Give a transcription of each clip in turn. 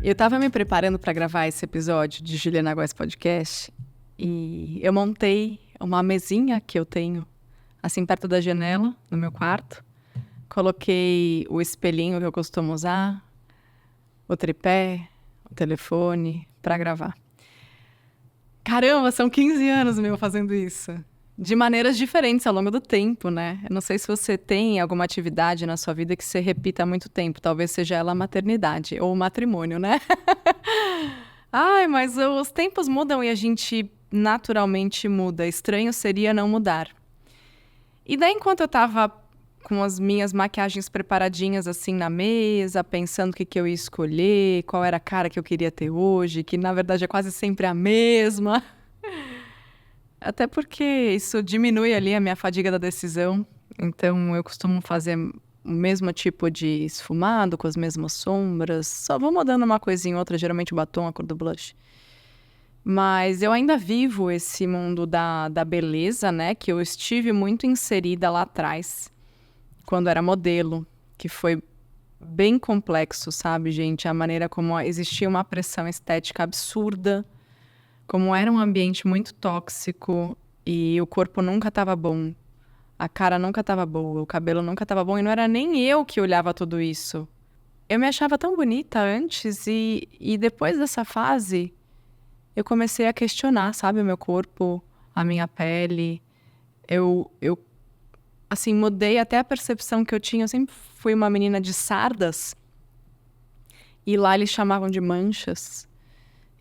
Eu tava me preparando para gravar esse episódio de Juliana Góes Podcast e eu montei uma mesinha que eu tenho assim perto da janela, no meu quarto. Coloquei o espelhinho que eu costumo usar, o tripé, o telefone para gravar. Caramba, são 15 anos meu fazendo isso. De maneiras diferentes ao longo do tempo, né? Eu não sei se você tem alguma atividade na sua vida que você repita há muito tempo. Talvez seja ela a maternidade ou o matrimônio, né? Ai, mas os tempos mudam e a gente naturalmente muda. Estranho seria não mudar. E daí, enquanto eu tava com as minhas maquiagens preparadinhas assim na mesa, pensando o que eu ia escolher, qual era a cara que eu queria ter hoje, que na verdade é quase sempre a mesma... Até porque isso diminui ali a minha fadiga da decisão. Então, eu costumo fazer o mesmo tipo de esfumado, com as mesmas sombras. Só vou mudando uma coisinha ou outra, geralmente o batom, a cor do blush. Mas eu ainda vivo esse mundo da beleza, né? Que eu estive muito inserida lá atrás, quando era modelo. Que foi bem complexo, sabe, gente? A maneira como existia uma pressão estética absurda. Como era um ambiente muito tóxico e o corpo nunca estava bom, a cara nunca estava boa, o cabelo nunca estava bom e não era nem eu que olhava tudo isso. Eu me achava tão bonita antes e depois dessa fase eu comecei a questionar, sabe, o meu corpo, a minha pele. Eu assim, mudei até a percepção que eu tinha. Eu sempre fui uma menina de sardas e lá eles chamavam de manchas.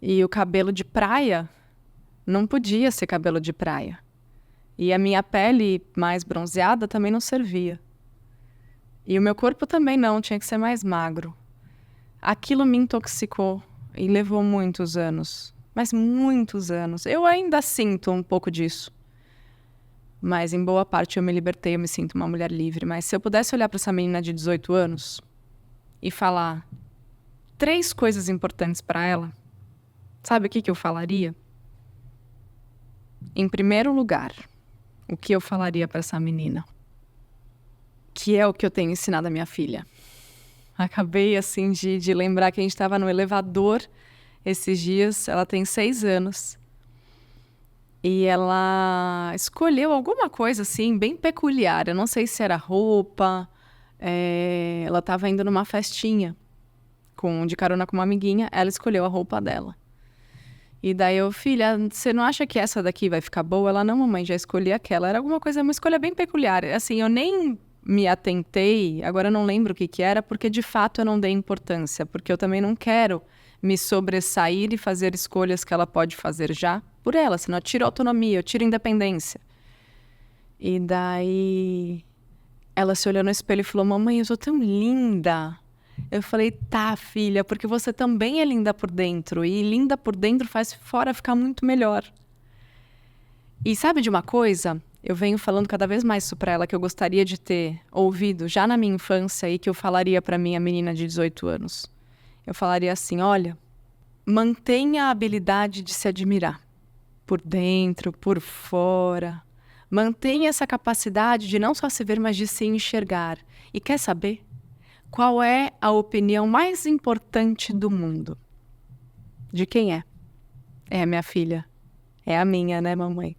E o cabelo de praia não podia ser cabelo de praia. E a minha pele mais bronzeada também não servia. E o meu corpo também não, tinha que ser mais magro. Aquilo me intoxicou e levou muitos anos. Mas muitos anos. Eu ainda sinto um pouco disso. Mas em boa parte eu me libertei, eu me sinto uma mulher livre. Mas se eu pudesse olhar para essa menina de 18 anos e falar 3 coisas importantes para ela, sabe o que eu falaria? Em primeiro lugar, o que eu falaria para essa menina? Que é o que eu tenho ensinado à minha filha. Acabei, assim, de lembrar que a gente estava no elevador esses dias. Ela tem 6 anos. E ela escolheu alguma coisa, assim, bem peculiar. Eu não sei se era roupa. Ela estava indo numa festinha de carona com uma amiguinha. Ela escolheu a roupa dela. E daí eu, filha, você não acha que essa daqui vai ficar boa? Ela, não, mamãe, já escolhi aquela. Era alguma coisa, uma escolha bem peculiar. Assim, eu nem me atentei, agora eu não lembro o que era, porque de fato eu não dei importância. Porque eu também não quero me sobressair e fazer escolhas que ela pode fazer já por ela. Senão eu tiro autonomia, eu tiro independência. E daí ela se olhou no espelho e falou, mamãe, eu sou tão linda. Eu falei, tá, filha, porque você também é linda por dentro. E linda por dentro faz fora ficar muito melhor. E sabe de uma coisa? Eu venho falando cada vez mais isso pra ela, que eu gostaria de ter ouvido já na minha infância e que eu falaria pra minha menina de 18 anos. Eu falaria assim, olha, mantenha a habilidade de se admirar. Por dentro, por fora. Mantenha essa capacidade de não só se ver, mas de se enxergar. E quer saber? Qual é a opinião mais importante do mundo? De quem é? É a minha filha. É a minha, né, mamãe?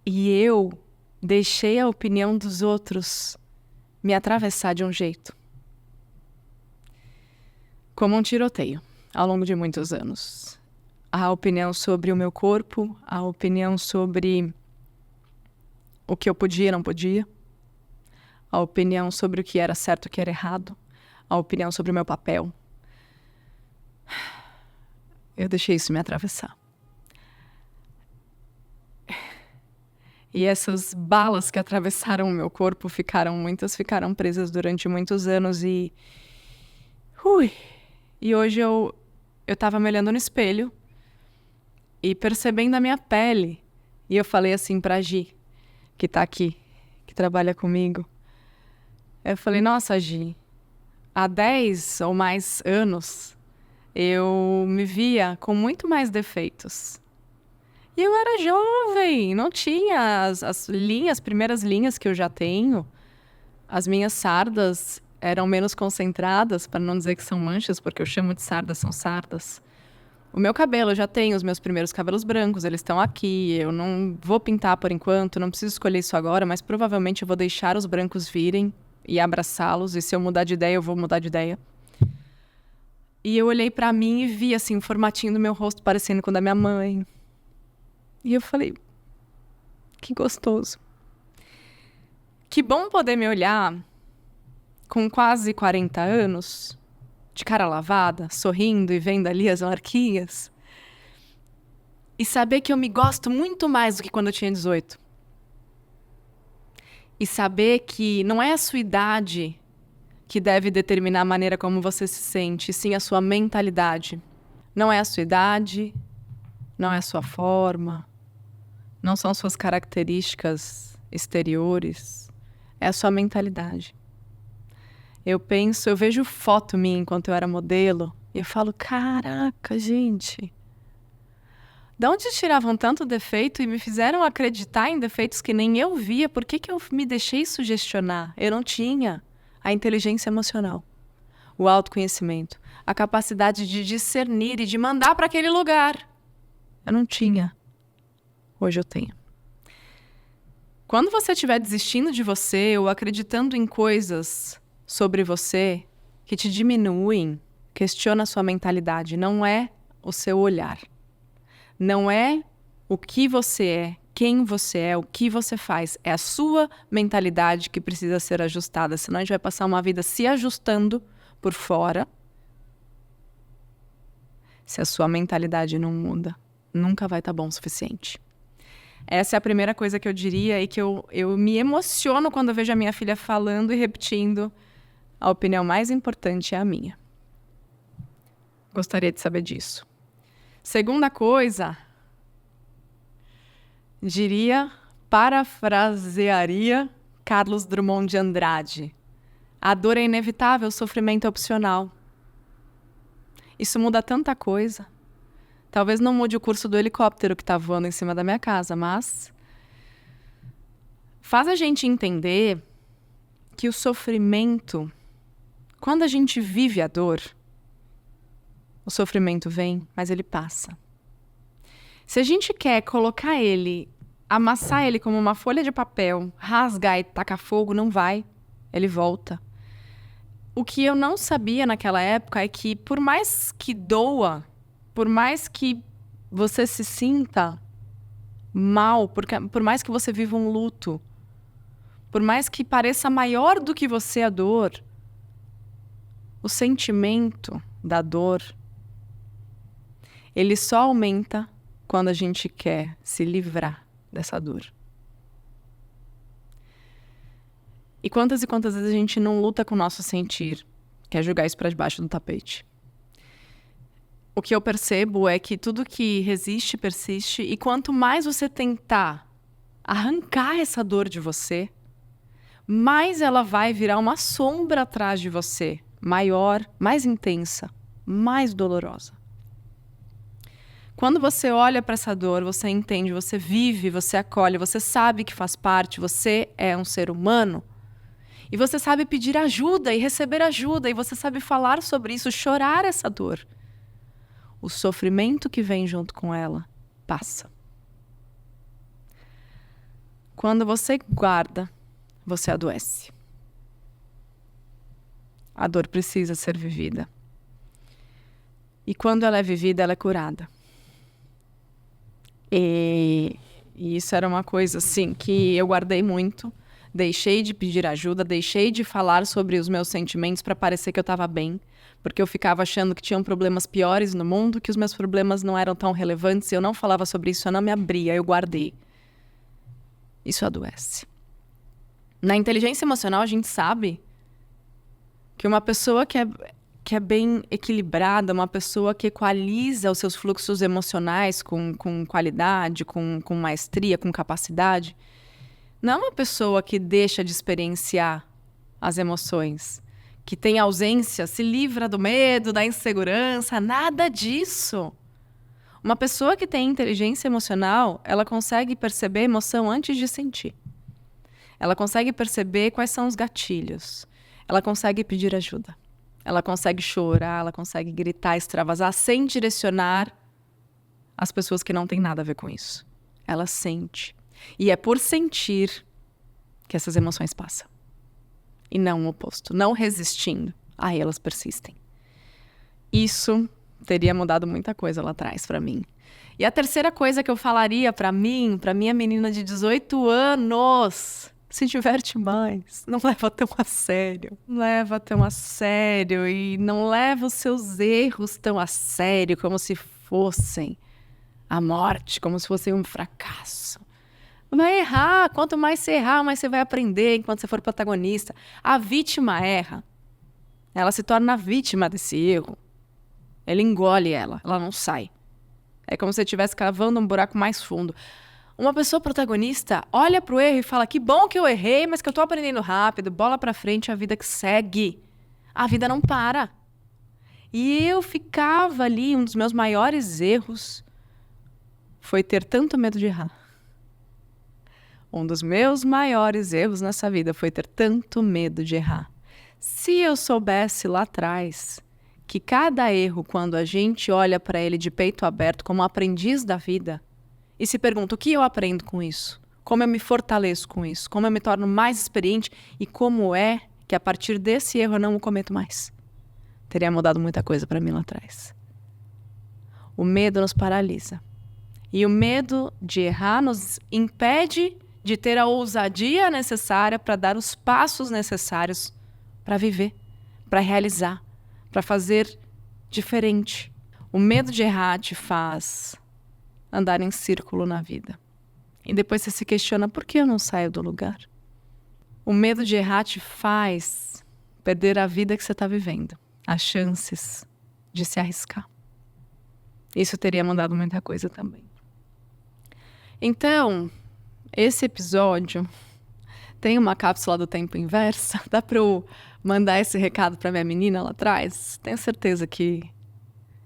E eu deixei a opinião dos outros me atravessar de um jeito. Como um tiroteio, ao longo de muitos anos. A opinião sobre o meu corpo, a opinião sobre o que eu podia e não podia. A opinião sobre o que era certo e o que era errado, a opinião sobre o meu papel. Eu deixei isso me atravessar. E essas balas que atravessaram o meu corpo muitas ficaram presas durante muitos anos e hoje eu tava me olhando no espelho e percebendo a minha pele. E eu falei assim pra Gi, que tá aqui, que trabalha comigo. Eu falei, nossa, Gi, há 10 ou mais anos, eu me via com muito mais defeitos. E eu era jovem, não tinha as primeiras linhas que eu já tenho. As minhas sardas eram menos concentradas, para não dizer que são manchas, porque eu chamo de sardas, são sardas. O meu cabelo, eu já tenho os meus primeiros cabelos brancos, eles estão aqui. Eu não vou pintar por enquanto, não preciso escolher isso agora, mas provavelmente eu vou deixar os brancos virem e abraçá-los. E se eu mudar de ideia, eu vou mudar de ideia. E eu olhei pra mim e vi, assim, o formatinho do meu rosto parecendo com o da minha mãe. E eu falei, que gostoso. Que bom poder me olhar com quase 40 anos, de cara lavada, sorrindo e vendo ali as marquinhas. E saber que eu me gosto muito mais do que quando eu tinha 18. E saber que não é a sua idade que deve determinar a maneira como você se sente, sim a sua mentalidade. Não é a sua idade, não é a sua forma, não são suas características exteriores, é a sua mentalidade. Eu vejo foto minha enquanto eu era modelo e eu falo, caraca, gente, de onde tiravam tanto defeito e me fizeram acreditar em defeitos que nem eu via? Por que eu me deixei sugestionar? Eu não tinha a inteligência emocional, o autoconhecimento, a capacidade de discernir e de mandar para aquele lugar. Eu não tinha. Hoje eu tenho. Quando você estiver desistindo de você ou acreditando em coisas sobre você que te diminuem, questiona a sua mentalidade. Não é o seu olhar. Não é o que você é, quem você é, o que você faz. É a sua mentalidade que precisa ser ajustada. Senão a gente vai passar uma vida se ajustando por fora. Se a sua mentalidade não muda, nunca vai estar bom o suficiente. Essa é a primeira coisa que eu diria e que eu me emociono quando eu vejo a minha filha falando e repetindo. A opinião mais importante é a minha. Gostaria de saber disso. Segunda coisa, parafrasearia Carlos Drummond de Andrade. A dor é inevitável, o sofrimento é opcional. Isso muda tanta coisa. Talvez não mude o curso do helicóptero que está voando em cima da minha casa, mas faz a gente entender que o sofrimento, quando a gente vive a dor, o sofrimento vem, mas ele passa. Se a gente quer colocar ele, amassar ele como uma folha de papel, rasgar e tacar fogo, não vai. Ele volta. O que eu não sabia naquela época é que, por mais que doa, por mais que você se sinta mal, por mais que você viva um luto, por mais que pareça maior do que você a dor, o sentimento da dor, ele só aumenta quando a gente quer se livrar dessa dor. E quantas vezes a gente não luta com o nosso sentir, quer jogar isso para debaixo do tapete. O que eu percebo é que tudo que resiste, persiste, e quanto mais você tentar arrancar essa dor de você, mais ela vai virar uma sombra atrás de você, maior, mais intensa, mais dolorosa. Quando você olha para essa dor, você entende, você vive, você acolhe, você sabe que faz parte, você é um ser humano. E você sabe pedir ajuda e receber ajuda, e você sabe falar sobre isso, chorar essa dor. O sofrimento que vem junto com ela passa. Quando você guarda, você adoece. A dor precisa ser vivida. E quando ela é vivida, ela é curada. E isso era uma coisa assim que eu guardei muito. Deixei de pedir ajuda, deixei de falar sobre os meus sentimentos para parecer que eu estava bem, porque eu ficava achando que tinham problemas piores no mundo, que os meus problemas não eram tão relevantes, eu não falava sobre isso, eu não me abria, eu guardei. Isso adoece. Na inteligência emocional, a gente sabe que uma pessoa que é bem equilibrada, uma pessoa que equaliza os seus fluxos emocionais com qualidade, com maestria, com capacidade, não é uma pessoa que deixa de experienciar as emoções, que tem ausência, se livra do medo, da insegurança, nada disso. Uma pessoa que tem inteligência emocional, ela consegue perceber a emoção antes de sentir. Ela consegue perceber quais são os gatilhos. ela consegue pedir ajuda. Ela consegue chorar, ela consegue gritar, extravasar, sem direcionar as pessoas que não têm nada a ver com isso. Ela sente. E é por sentir que essas emoções passam. E não o oposto. Não resistindo. Aí elas persistem. Isso teria mudado muita coisa lá atrás para mim. E a terceira coisa que eu falaria para minha menina de 18 anos... Se diverte mais, não leva tão a sério. Não leva tão a sério e não leva os seus erros tão a sério como se fossem a morte, como se fossem um fracasso. Vai errar, quanto mais você errar, mais você vai aprender enquanto você for protagonista. A vítima erra, ela se torna a vítima desse erro. Ele engole ela não sai. É como se você estivesse cavando um buraco mais fundo. Uma pessoa protagonista olha pro erro e fala: que bom que eu errei, mas que eu tô aprendendo rápido, bola pra frente, a vida que segue. A vida não para. E eu ficava ali, um dos meus maiores erros foi ter tanto medo de errar. Um dos meus maiores erros nessa vida foi ter tanto medo de errar. Se eu soubesse lá atrás que cada erro, quando a gente olha para ele de peito aberto como aprendiz da vida, e se pergunta: o que eu aprendo com isso? Como eu me fortaleço com isso? Como eu me torno mais experiente? E como é que a partir desse erro eu não o cometo mais? Teria mudado muita coisa para mim lá atrás. O medo nos paralisa. E o medo de errar nos impede de ter a ousadia necessária para dar os passos necessários para viver, para realizar, para fazer diferente. O medo de errar te faz andar em círculo na vida. E depois você se questiona: por que eu não saio do lugar? O medo de errar te faz perder a vida que você está vivendo, as chances de se arriscar. Isso teria mudado muita coisa também. Então, esse episódio tem uma cápsula do tempo inversa. Dá para eu mandar esse recado para minha menina lá atrás? Tenho certeza que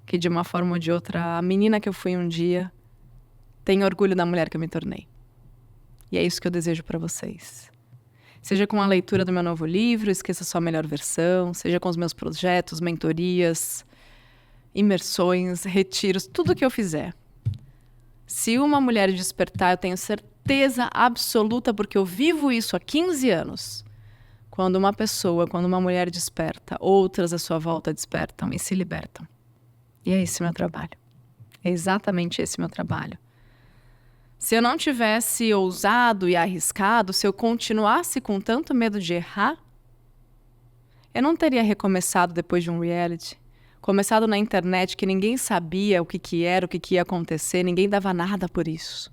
de uma forma ou de outra, a menina que eu fui um dia tem orgulho da mulher que eu me tornei. E é isso que eu desejo para vocês. Seja com a leitura do meu novo livro, Esqueça Sua Melhor Versão, seja com os meus projetos, mentorias, imersões, retiros, tudo que eu fizer. Se uma mulher despertar, eu tenho certeza absoluta, porque eu vivo isso há 15 anos. Quando uma mulher desperta, outras à sua volta despertam e se libertam. E é esse o meu trabalho. É exatamente esse o meu trabalho. Se eu não tivesse ousado e arriscado, se eu continuasse com tanto medo de errar, eu não teria recomeçado depois de um reality. Começado na internet que ninguém sabia o que era, o que ia acontecer, ninguém dava nada por isso.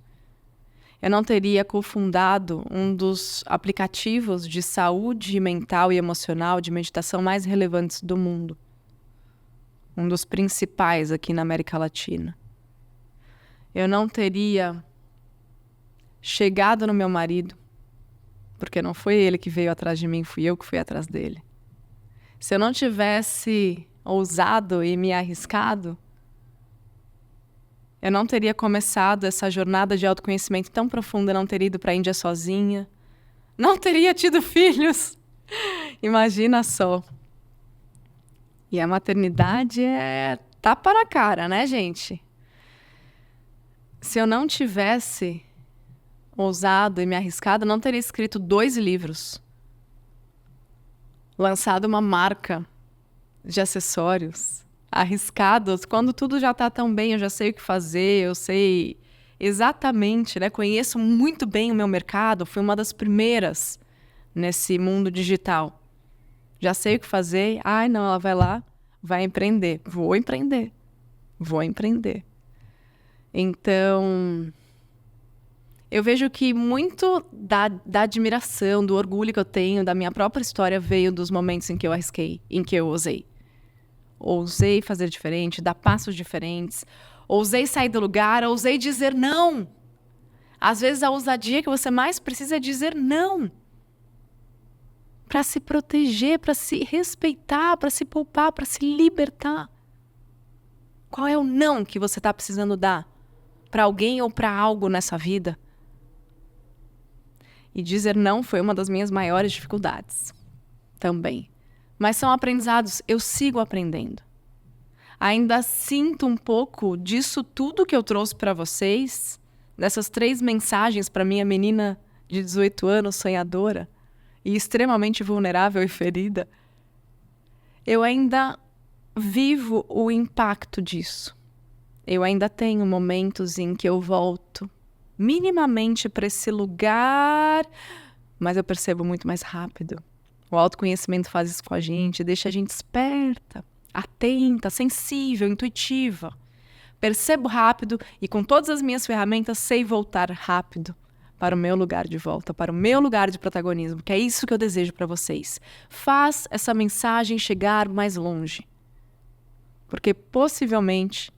Eu não teria cofundado um dos aplicativos de saúde mental e emocional de meditação mais relevantes do mundo. Um dos principais aqui na América Latina. Eu não teria chegado no meu marido, porque não foi ele que veio atrás de mim, fui eu que fui atrás dele. Se eu não tivesse ousado e me arriscado, eu não teria começado essa jornada de autoconhecimento tão profunda, não teria ido para a Índia sozinha, não teria tido filhos. Imagina só. E a maternidade é tapa na cara, né, gente? Se eu não tivesse ousado e me arriscado, não teria escrito 2 livros, lançado uma marca de acessórios, arriscados, quando tudo já está tão bem, eu já sei o que fazer, eu sei exatamente, né? Conheço muito bem o meu mercado, fui uma das primeiras nesse mundo digital. Já sei o que fazer, ai não, ela vai lá, vai empreender. Vou empreender. Então, eu vejo que muito da admiração, do orgulho que eu tenho, da minha própria história, veio dos momentos em que eu arrisquei, em que eu ousei. Ousei fazer diferente, dar passos diferentes. Ousei sair do lugar, ousei dizer não. Às vezes a ousadia que você mais precisa é dizer não. Para se proteger, para se respeitar, para se poupar, para se libertar. Qual é o não que você está precisando dar para alguém ou para algo nessa vida? E dizer não foi uma das minhas maiores dificuldades também. Mas são aprendizados, eu sigo aprendendo. Ainda sinto um pouco disso tudo que eu trouxe para vocês, dessas 3 mensagens para minha menina de 18 anos, sonhadora e extremamente vulnerável e ferida. Eu ainda vivo o impacto disso. Eu ainda tenho momentos em que eu volto minimamente para esse lugar, mas eu percebo muito mais rápido. O autoconhecimento faz isso com a gente, deixa a gente esperta, atenta, sensível, intuitiva. Percebo rápido e com todas as minhas ferramentas sei voltar rápido para o meu lugar de volta, para o meu lugar de protagonismo, que é isso que eu desejo para vocês. Faz essa mensagem chegar mais longe, porque possivelmente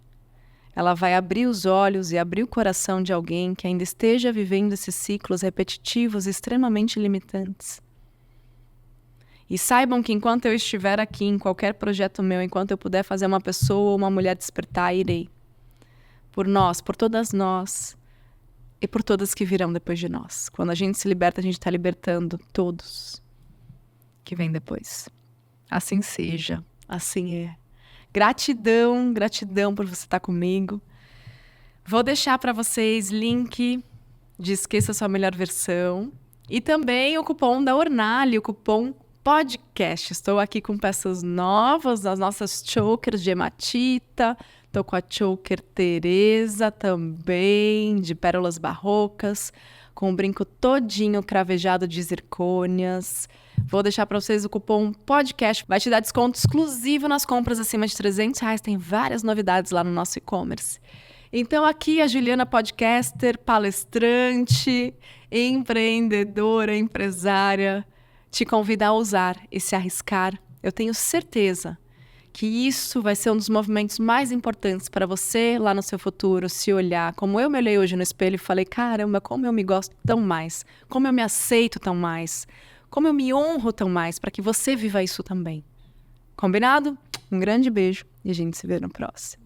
ela vai abrir os olhos e abrir o coração de alguém que ainda esteja vivendo esses ciclos repetitivos extremamente limitantes. E saibam que enquanto eu estiver aqui, em qualquer projeto meu, enquanto eu puder fazer uma pessoa ou uma mulher despertar, irei. Por nós, por todas nós e por todas que virão depois de nós. Quando a gente se liberta, a gente está libertando todos que vêm depois. Assim seja, assim é. Gratidão, gratidão por você estar comigo. Vou deixar para vocês link de Esqueça Sua Melhor Versão e também o cupom da Ornali, o cupom podcast. Estou aqui com peças novas, as nossas chokers de hematita. Estou com a choker Teresa também, de pérolas barrocas, com o brinco todinho cravejado de zircônias. Vou deixar para vocês o cupom podcast. Vai te dar desconto exclusivo nas compras acima de R$300. Tem várias novidades lá no nosso e-commerce. Então aqui a Juliana podcaster, palestrante, empreendedora, empresária, te convida a ousar e se arriscar. Eu tenho certeza que isso vai ser um dos movimentos mais importantes para você lá no seu futuro, se olhar. Como eu me olhei hoje no espelho e falei, caramba, como eu me gosto tão mais, como eu me aceito tão mais, como eu me honro tão mais, para que você viva isso também. Combinado? Um grande beijo e a gente se vê no próximo.